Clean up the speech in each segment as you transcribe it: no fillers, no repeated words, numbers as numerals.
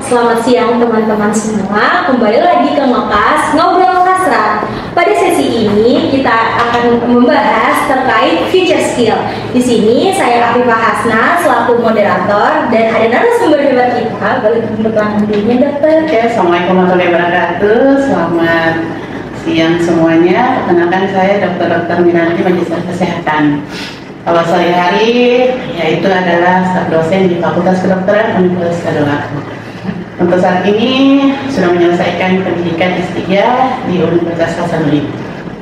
Selamat siang teman-teman semua, kembali lagi ke Ngopas Ngobrol Kasra. Pada sesi ini kita akan membahas terkait future skill. Di sini saya Afifah Hasna selaku moderator dan ada narasumber hebat kita. Boleh memperkenalkan dirinya, Dokter? Oke, Assalamualaikum warahmatullahi wabarakatuh. Selamat siang semuanya. Perkenalkan saya Dr. Miranti, Magister Kesehatan. Kalau sehari-hari yaitu adalah staf dosen di Fakultas Kedokteran Universitas Gadolaku. Untuk saat ini sudah menyelesaikan pendidikan S3 di Universitas Hasanuddin.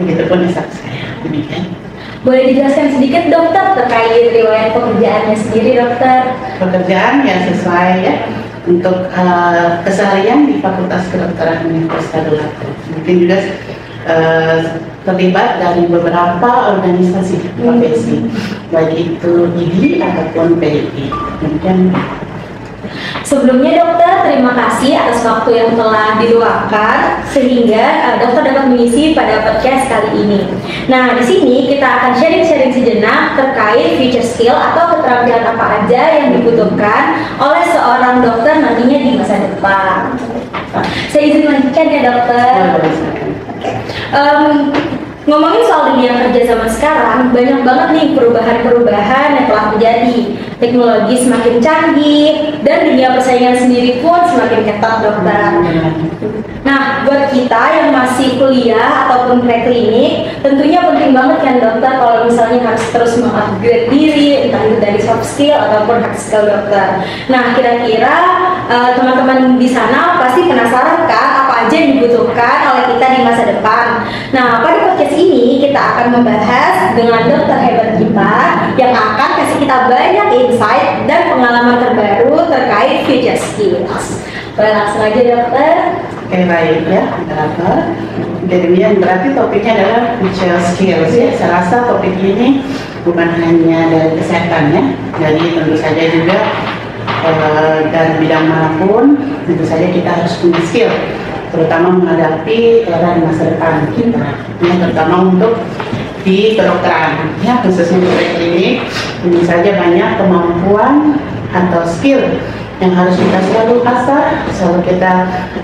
Begitupun S1 saya. Demikian. Boleh dijelaskan sedikit, Dokter, terkait riwayat pekerjaannya sendiri, Dokter? Pekerjaan yang sesuai ya untuk keseharian di Fakultas Kedokteran Universitas Gadolaku. Mungkin juga terlibat dari beberapa organisasi profesi, baik itu IDI ataupun PII. Demikian. Sebelumnya, Dokter, terima kasih atas waktu yang telah diluangkan sehingga Dokter dapat mengisi pada podcast kali ini. Nah, di sini kita akan sharing-sharing sejenak terkait future skill atau keterampilan apa aja yang dibutuhkan oleh seorang dokter nantinya di masa depan. Saya izin lanjutkan ya, Dokter. Ngomongin soal dunia kerja zaman sekarang, banyak banget nih perubahan-perubahan yang telah terjadi. Teknologi semakin canggih dan dunia persaingan sendiri pun semakin ketat, Dokter. Nah, buat kita yang masih kuliah ataupun preklinik, tentunya penting banget kan, Dokter, kalau misalnya harus terus mengupgrade diri, entah itu dari soft skill ataupun hard skill, Dokter. Nah, kira-kira teman-teman di sana pasti penasaran kan apa aja yang dibutuhkan oleh kita di masa depan. Nah, pada podcast ini kita akan membahas dengan dokter hebat kita yang akan kasih kita banyak insight dan pengalaman terbaru terkait future skills. Boleh langsung aja, Dokter? Oke, baik ya, moderator. Jadi berarti topiknya adalah future skills ya. Saya rasa topik ini bukan hanya dari kesehatan ya, jadi tentu saja juga dari bidang manapun tentu saja kita harus punya skill, terutama menghadapi era di masa depan kita, ya, terutama untuk di kedokteran, ya, khususnya di klinik. Tentu saja banyak kemampuan atau skill yang harus kita selalu asah, selalu kita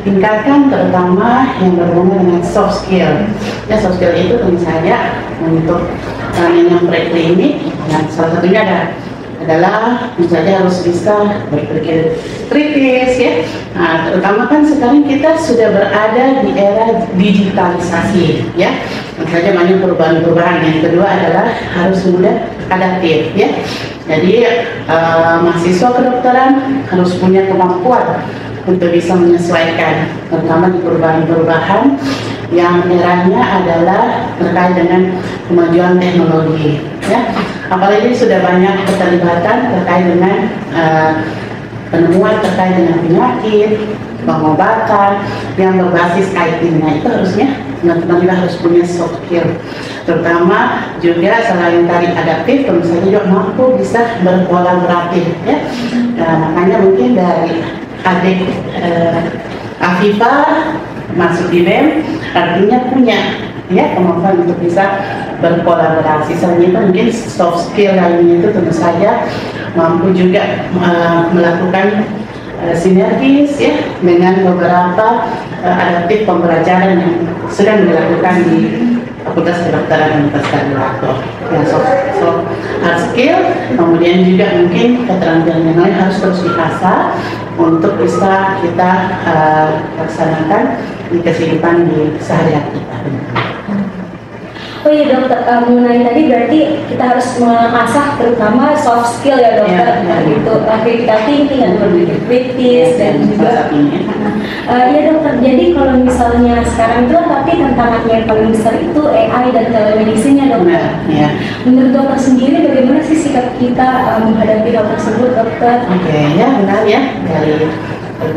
tingkatkan, terutama yang berhubungan dengan soft skill. Ya, soft skill itu tentu saja untuk yang preklinik, dan salah satunya adalah tentu saja harus bisa berpikir kritis ya. Nah, terutama kan sekarang kita sudah berada di era digitalisasi ya. Tentu saja banyak perubahan-perubahan. Yang kedua adalah harus mudah adaptif ya. Jadi mahasiswa kedokteran harus punya kemampuan untuk bisa menyesuaikan, terutama di perubahan-perubahan yang eranya adalah terkait dengan kemajuan teknologi ya. Apalagi sudah banyak keterlibatan terkait dengan penemuan terkait dengan penyakit, pengobatan yang berbasis IT. Nah, itu harusnya teman-teman juga harus punya soft skill, terutama juga selain tadi adaptif, tentu saja juga mampu bisa berkolaboratif ya. Makanya mungkin dari adik Afifah masuk di BEM artinya punya ya kemampuan untuk bisa berkolaborasi. Selain itu mungkin soft skill lainnya itu tentu saja mampu juga melakukan sinergis ya dengan beberapa adaptif pembelajaran yang sedang dilakukan di Fakultas Kedokteran Universitas Gadolaku. Ya, soft hard skill, kemudian juga mungkin keterampilan yang lain harus terus diasah untuk bisa kita laksanakan di kehidupan di sehari-hari kita. Oh iya, Dokter, mengenai tadi berarti kita harus mengasah terutama soft skill ya, Dokter, gitu, critical thinking dan berpikir kritis dan juga iya, Dokter. Jadi kalau misalnya sekarang itu tapi tantangannya yang paling besar itu AI dan telemedicine ya, Dokter. Ya. Menurut Dokter sendiri bagaimana sih sikap kita menghadapi hal tersebut, Dokter? Oke, ya benar ya, dari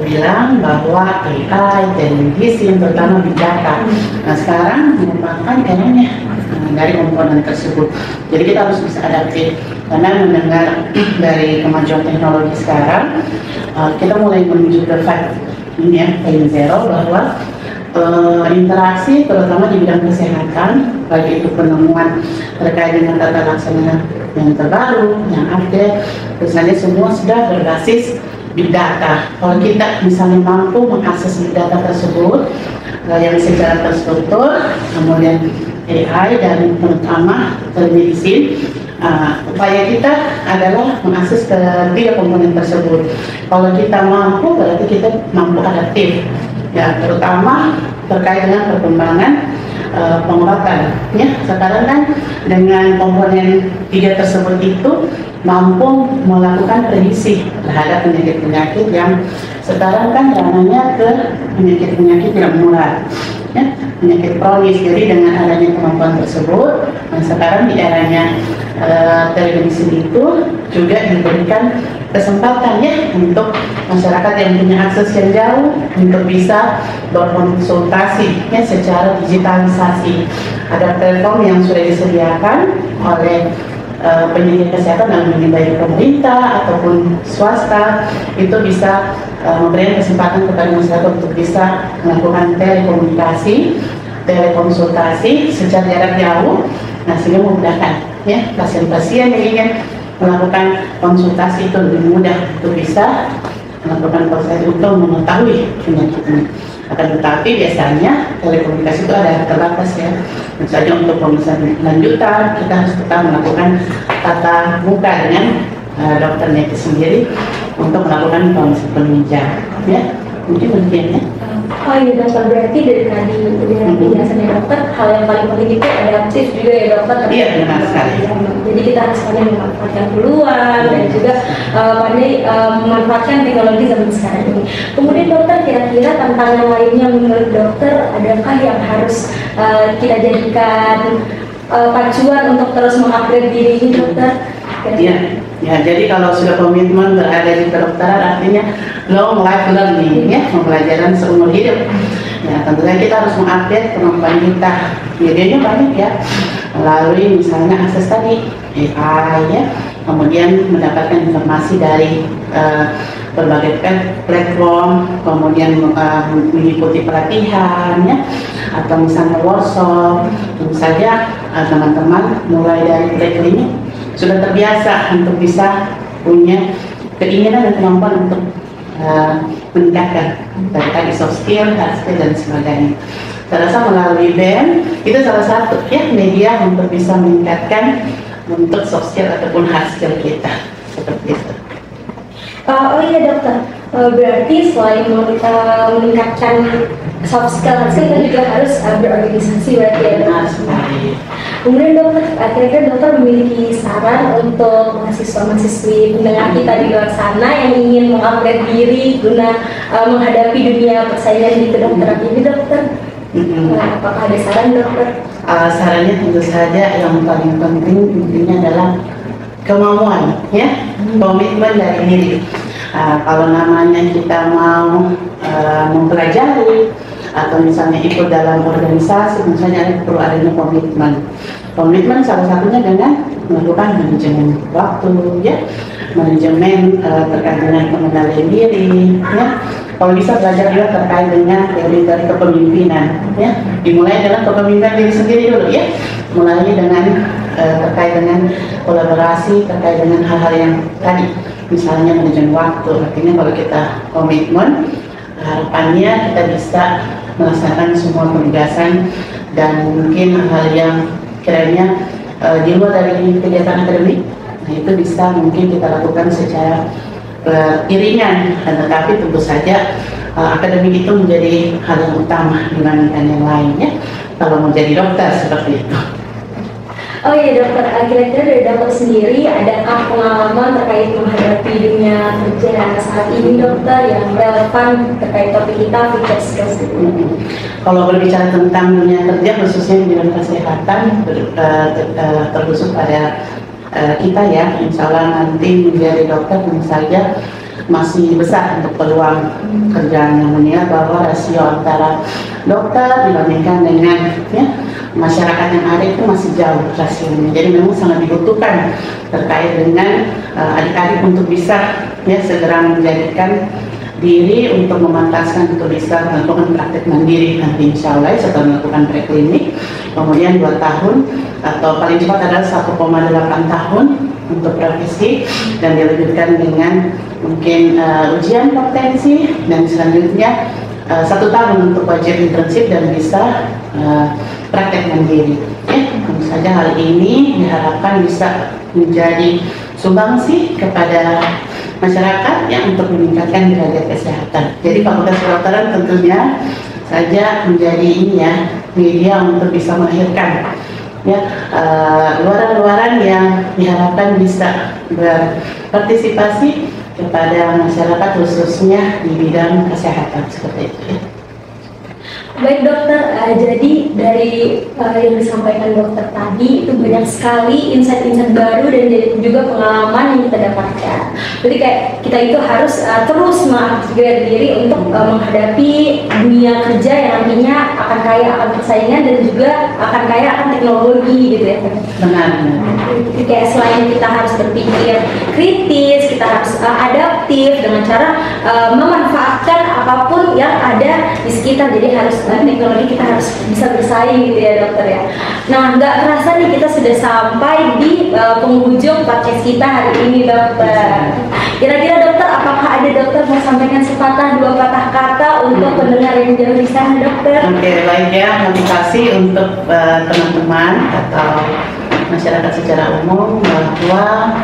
bilang bahwa AI dan medicine terutama big data. Nah, sekarang merupakan kayaknya dari komponen tersebut. Jadi kita harus bisa adaptif karena mendengar dari kemajuan teknologi sekarang, kita mulai menuju ke 5 ini ya, 5.0 bahwa interaksi terutama di bidang kesehatan, baik itu penemuan terkait dengan tata laksana yang terbaru, yang update, misalnya semua sudah berbasis big data. Kalau kita misalnya mampu mengakses big data tersebut yang secara terstruktur, kemudian AI dan terutama telemedicine, upaya kita adalah mengakses ketiga komponen tersebut. Kalau kita mampu, berarti kita mampu adaptif, ya, terutama terkait dengan perkembangan pengobatan. Ya, sekarang kan dengan komponen tiga tersebut itu mampu melakukan prediksi terhadap penyakit-penyakit yang sekarang kan ranahnya ke penyakit-penyakit yang menular, ya, penyakit kronis. Jadi dengan adanya kemampuan tersebut, sekarang di eranya telemedicine itu juga diberikan kesempatan ya untuk masyarakat yang punya akses yang jauh untuk bisa berkonsultasi ya secara digitalisasi. Ada platform yang sudah disediakan oleh penyedia kesehatan dalam ini baik pemerintah ataupun swasta, itu bisa memberikan kesempatan kepada masyarakat untuk bisa melakukan telekomunikasi, telekonsultasi secara jarak jauh, sehingga memudahkan ya pasien-pasien yang ingin melakukan konsultasi itu lebih mudah untuk bisa melakukan konsultasi untuk mengetahui penyakitnya. Akan tetapi biasanya telekomunikasi itu ada terbatas ya. Misalnya untuk pemeriksaan lanjutan kita harus tetap melakukan tatap muka dengan dokternya itu sendiri untuk melakukan pemeriksaan penunjang. Ya, mungkin demikian ya. Oh iya dokter, berarti dari tadi dengan penjelasannya dokter, hal yang paling penting itu adaptif juga ya dokter. Iya, benar sekali. Jadi kita harus pandai memanfaatkan peluang dan juga pandai memanfaatkan teknologi zaman sekarang ini. Kemudian dokter, kira-kira tantangan lainnya menurut dokter adakah yang harus kita jadikan pacuan untuk terus mengupgrade diri ini dokter? Iya, ya, jadi kalau sudah komitmen berada di kedokteran artinya long life learning ya, pembelajaran seumur hidup. Ya, tentunya kita harus mengupdate kemampuan kita. Medianya banyak ya, melalui misalnya akses tadi AI ya, kemudian mendapatkan informasi dari berbagai platform, kemudian mengikuti pelatihan ya, atau misalnya workshop. Tentu saja teman-teman mulai dari preklinik sudah terbiasa untuk bisa punya keinginan dan kemampuan untuk meningkatkan dari tadi soft skill, hard skill dan sebagainya. Saya rasa melalui BEM itu salah satu ya media untuk bisa meningkatkan untuk soft skill ataupun hard skill kita seperti itu. Oh iya dokter, berarti selain meningkatkan soft skill, hard skill, kita juga harus berorganisasi berarti ya dokter. Kemudian dokter, kira-kira dokter memiliki saran untuk mahasiswa-mahasiswi pendengar kita di luar sana yang ingin mengupgrade diri guna menghadapi dunia persaingan di kedokteran ini dokter? Apakah ada saran dokter? Sarannya tentu saja yang paling penting intinya adalah kemauan ya, komitmen dari diri. Kalau namanya kita mau mempelajari atau misalnya ikut dalam organisasi, misalnya perlu adanya komitmen. Komitmen salah satunya dengan melakukan manajemen waktu ya, manajemen terkait dengan pengendalian diri ya. Kalau bisa belajar juga terkait dengan teori dari kepemimpinan ya, dimulai dengan kepemimpinan diri sendiri dulu ya, mulai dengan terkait dengan kolaborasi, terkait dengan hal-hal yang tadi misalnya manajemen waktu. Artinya kalau kita komitmen, harapannya kita bisa melaksanakan semua penugasan dan mungkin hal yang kiranya di luar dari kegiatan akademik, nah itu bisa mungkin kita lakukan secara iringan, tetapi tentu saja akademik itu menjadi hal yang utama dibandingkan yang lainnya kalau mau jadi dokter seperti itu. Oh iya dokter, kira-kira dari dokter sendiri adakah pengalaman terkait menghadapi dunia kerja saat ini dokter yang relevan terkait topik kita future skills itu? Kalau berbicara tentang dunia kerja khususnya di bidang kesehatan terkhusus pada kita ya, insya Allah nanti menjadi dokter tentu saja masih besar untuk peluang kerjaan yang menilai bahwa rasio antara dokter dibandingkan dengan ya, masyarakat yang ada itu masih jauh rasionya. Jadi memang sangat dibutuhkan terkait dengan adik-adik untuk bisa ya segera menjadikan diri untuk memantaskan untuk bisa melakukan praktek mandiri nanti insya Allah setelah melakukan preklinik kemudian 2 tahun atau paling cepat adalah 1,8 tahun untuk praktisi, dan dilanjutkan dengan mungkin ujian kompetensi, dan selanjutnya 1 tahun untuk wajib internship dan bisa praktek mandiri. Tentu saja hal ini diharapkan bisa menjadi sumbangsi kepada masyarakat yang untuk meningkatkan derajat kesehatan. Jadi Fakultas Kedokteran tentunya saja menjadi ini ya, media untuk bisa melahirkan ya luaran-luaran yang diharapkan bisa berpartisipasi kepada masyarakat khususnya di bidang kesehatan seperti itu ya. Baik dokter, jadi dari yang disampaikan dokter tadi itu banyak sekali insight-insight baru dan juga pengalaman yang kita dapatkan. Jadi kayak kita itu harus terus mengupgrade diri untuk menghadapi dunia kerja yang nantinya akan kaya akan persaingan dan juga akan kaya akan teknologi gitu ya. Benar. Jadi kayak selain kita harus berpikir kritis, kita harus adaptif dengan cara memanfaatkan apapun yang ada di sekitar. Jadi harus teknologi kita harus bisa bersaing gitu ya dokter ya. Nah nggak kerasa nih kita sudah sampai di penghujung podcast kita hari ini dokter. Kira-kira dokter, apakah ada dokter mau sampaikan sepatah dua patah kata untuk pendengar yang jauh di sana dokter? Oke, baik ya, motivasi untuk teman-teman atau masyarakat secara umum bahwa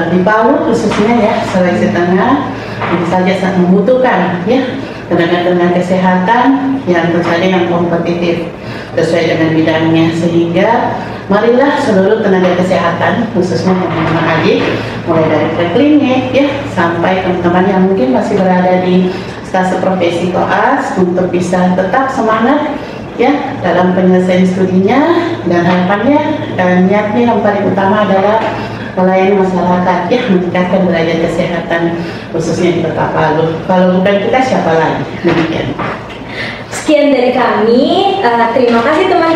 di Palu khususnya ya, Sulawesi Tengah tentu saja sangat membutuhkan ya tenaga-tenaga kesehatan yang tentu saja yang kompetitif sesuai dengan bidangnya, sehingga marilah seluruh tenaga kesehatan khususnya teman-teman adik mulai dari preklinik ya sampai teman-teman yang mungkin masih berada di stase profesi koas untuk bisa tetap semangat ya dalam penyelesaian studinya, dan harapannya dan niatnya yang paling utama adalah melayani masyarakat ya, meningkatkan derajat kesehatan khususnya di Kota Palu. Kalau bukan kita siapa lagi? Demikian. Sekian dari kami. Terima kasih teman